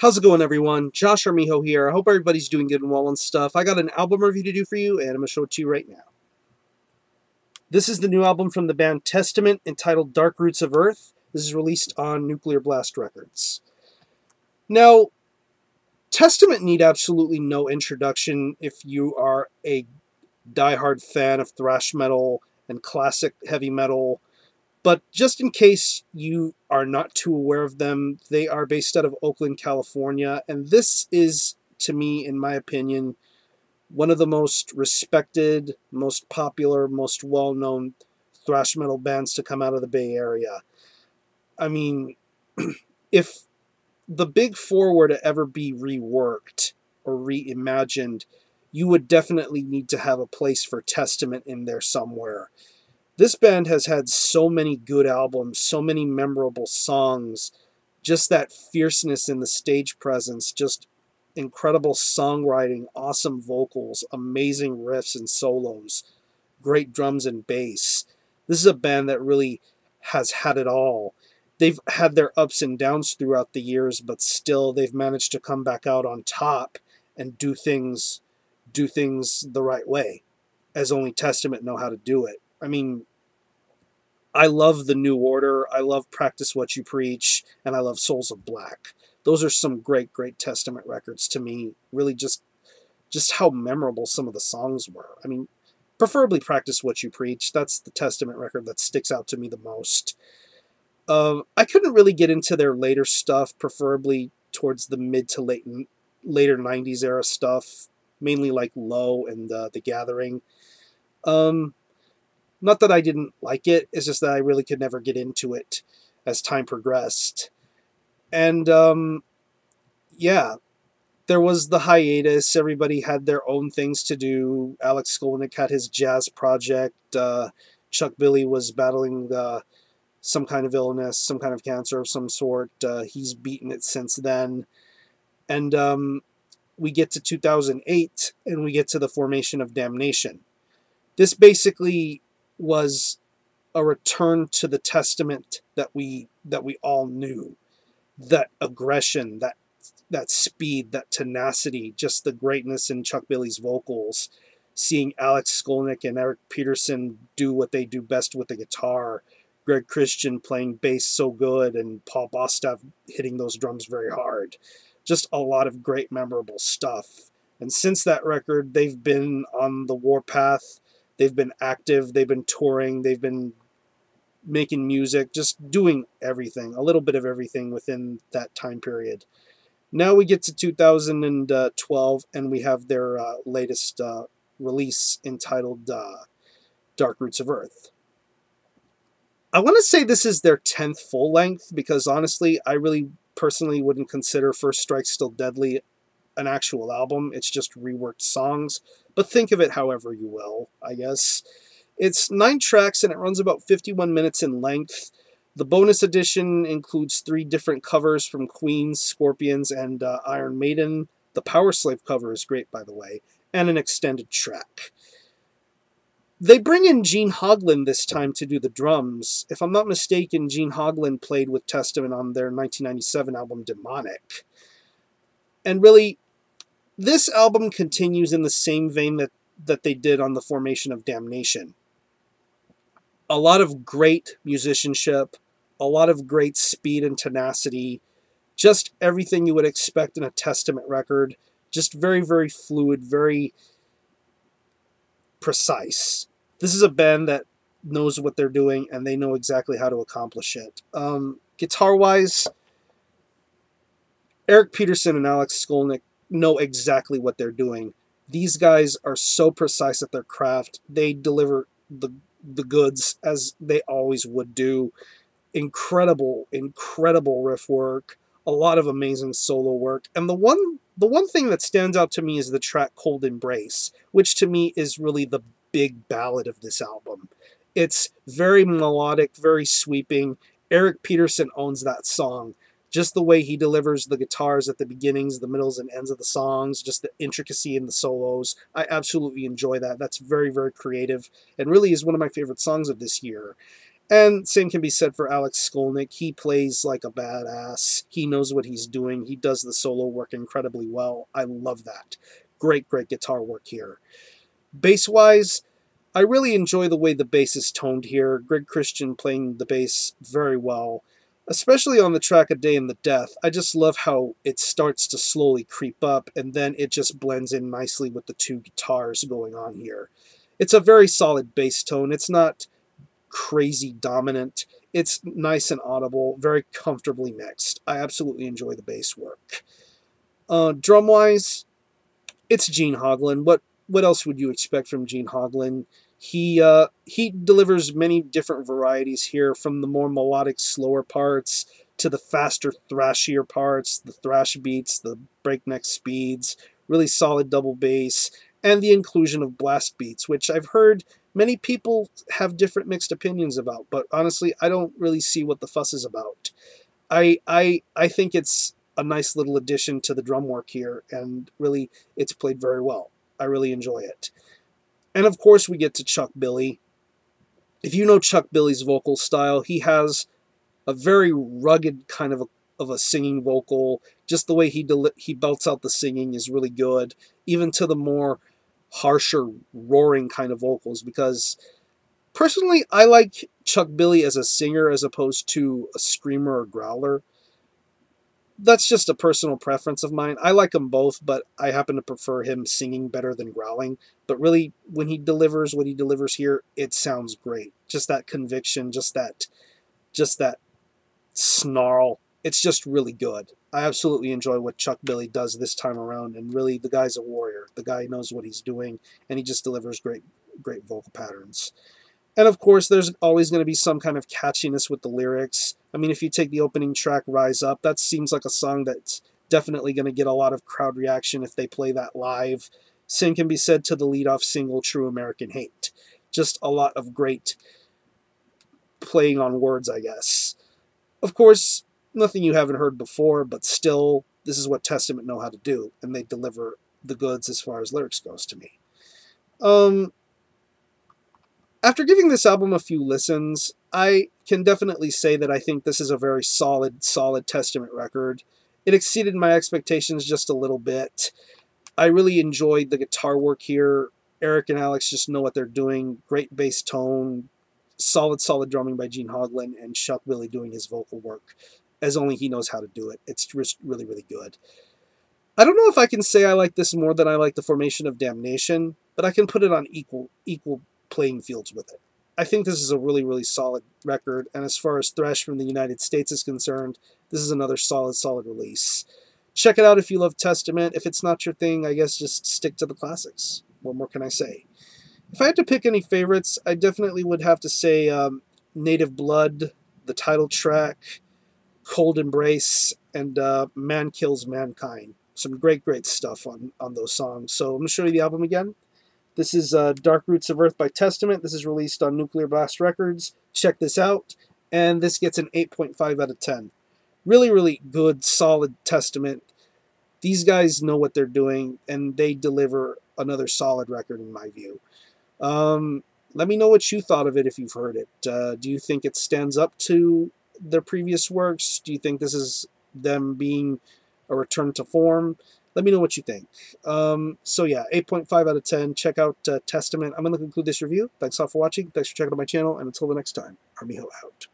How's it going, everyone? Josh Armijo here. I hope everybody's doing good and well and stuff. I got an album review to do for you, and I'm going to show it to you right now. This is the new album from the band Testament, entitled Dark Roots of Earth. This is released on Nuclear Blast Records. Now, Testament need absolutely no introduction if you are a diehard fan of thrash metal and classic heavy metal. But just in case you are not too aware of them, they are based out of Oakland, California. And this is, to me, in my opinion, one of the most respected, most popular, most well-known thrash metal bands to come out of the Bay Area. I mean, if the Big Four were to ever be reworked or reimagined, you would definitely need to have a place for Testament in there somewhere. This band has had so many good albums, so many memorable songs, just that fierceness in the stage presence, just incredible songwriting, awesome vocals, amazing riffs and solos, great drums and bass. This is a band that really has had it all. They've had their ups and downs throughout the years, but still they've managed to come back out on top and do things the right way, as only Testament know how to do it. I mean, I love The New Order, I love Practice What You Preach, and I love Souls of Black. Those are some great Testament records to me. Really just how memorable some of the songs were. I mean, preferably Practice What You Preach. That's the Testament record that sticks out to me the most. I couldn't really get into their later stuff, preferably towards the mid to later 90s era stuff, mainly like Low and The Gathering. Not that I didn't like it, it's just that I really could never get into it as time progressed. And, yeah, there was the hiatus. Everybody had their own things to do. Alex Skolnick had his jazz project. Chuck Billy was battling some kind of illness, some kind of cancer of some sort. He's beaten it since then. And we get to 2008, and we get to the formation of Damnation. This basically was a return to the Testament that we all knew. That aggression, that speed, that tenacity, just the greatness in Chuck Billy's vocals. Seeing Alex Skolnick and Eric Peterson do what they do best with the guitar. Greg Christian playing bass so good, and Paul Bostaph hitting those drums very hard. Just a lot of great memorable stuff. And since that record, they've been on the warpath. They've been active, they've been touring, they've been making music, just doing everything, a little bit of everything within that time period. Now we get to 2012, and we have their latest release entitled Dark Roots of Earth. I want to say this is their 10th full length, because honestly, I really personally wouldn't consider First Strike Still Deadly an actual album. It's just reworked songs, but think of it however you will, I guess. It's 9 tracks, and it runs about 51 minutes in length. The bonus edition includes 3 different covers from Queen, Scorpions, and Iron Maiden. The Powerslave cover is great, by the way, and an extended track. They bring in Gene Hoglan this time to do the drums. If I'm not mistaken, Gene Hoglan played with Testament on their 1997 album Demonic. And really, this album continues in the same vein that they did on the formation of Damnation. A lot of great musicianship, a lot of great speed and tenacity, just everything you would expect in a Testament record, just very fluid, very precise. This is a band that knows what they're doing, and they know exactly how to accomplish it. Guitar-wise, Eric Peterson and Alex Skolnick know exactly what they're doing. These guys are so precise at their craft. They deliver the goods as they always would do. Incredible riff work, a lot of amazing solo work. And the one thing that stands out to me is the track Cold Embrace, which to me is really the big ballad of this album. It's very melodic, very sweeping. Eric Peterson owns that song. Just the way he delivers the guitars at the beginnings, the middles, and ends of the songs, just the intricacy in the solos. I absolutely enjoy that. That's very creative, and really is one of my favorite songs of this year. And same can be said for Alex Skolnick. He plays like a badass. He knows what he's doing. He does the solo work incredibly well. I love that. Great, great guitar work here. Bass-wise, I really enjoy the way the bass is toned here. Greg Christian playing the bass very well, especially on the track A Day in the Death. I just love how it starts to slowly creep up, and then it just blends in nicely with the two guitars going on here. It's a very solid bass tone. It's not crazy dominant. It's nice and audible, very comfortably mixed. I absolutely enjoy the bass work. Drum-wise, it's Gene Hoglan. What else would you expect from Gene Hoglan? He delivers many different varieties here, from the more melodic, slower parts to the faster, thrashier parts, the thrash beats, the breakneck speeds, really solid double bass, and the inclusion of blast beats, which I've heard many people have different mixed opinions about, but honestly, I don't really see what the fuss is about. I think it's a nice little addition to the drum work here, and really, it's played very well. I really enjoy it. And of course, we get to Chuck Billy. If you know Chuck Billy's vocal style, he has a very rugged kind of a singing vocal. Just the way he belts out the singing is really good, even to the more harsher, roaring kind of vocals, because personally, I like Chuck Billy as a singer as opposed to a screamer or growler. That's just a personal preference of mine. I like them both, but I happen to prefer him singing better than growling. But really, when he delivers what he delivers here, it sounds great. Just that conviction, just that snarl. It's just really good. I absolutely enjoy what Chuck Billy does this time around, and really, the guy's a warrior. The guy knows what he's doing, and he just delivers great, great vocal patterns. And of course, there's always going to be some kind of catchiness with the lyrics. I mean, if you take the opening track, Rise Up, that seems like a song that's definitely going to get a lot of crowd reaction if they play that live. Same can be said to the lead-off single, True American Hate. Just a lot of great playing on words, I guess. Of course, nothing you haven't heard before, but still, this is what Testament know how to do, and they deliver the goods as far as lyrics goes to me. After giving this album a few listens, I can definitely say that I think this is a very solid Testament record. It exceeded my expectations just a little bit. I really enjoyed the guitar work here. Eric and Alex just know what they're doing. Great bass tone, solid drumming by Gene Hoglan, and Chuck Billy doing his vocal work as only he knows how to do it. It's just really, really good. I don't know if I can say I like this more than I like The Formation of Damnation, but I can put it on equal playing fields with it. I think this is a really, really solid record, and as far as thrash from the United States is concerned, this is another solid release. Check it out if you love Testament. If it's not your thing, I guess just stick to the classics. What more can I say? If I had to pick any favorites, I definitely would have to say Native Blood, the title track, Cold Embrace, and Man Kills Mankind. Some great stuff on those songs. So I'm going to show you the album again. This is Dark Roots of Earth by Testament. This is released on Nuclear Blast Records. Check this out. And this gets an 8.5 out of 10. Really, really good, solid Testament. These guys know what they're doing, and they deliver another solid record in my view. Let me know what you thought of it if you've heard it. Do you think it stands up to their previous works? Do you think this is them being a return to form? Let me know what you think. So yeah, 8.5 out of 10. Check out Testament. I'm going to conclude this review. Thanks all for watching. Thanks for checking out my channel. And until the next time, Army Hill out.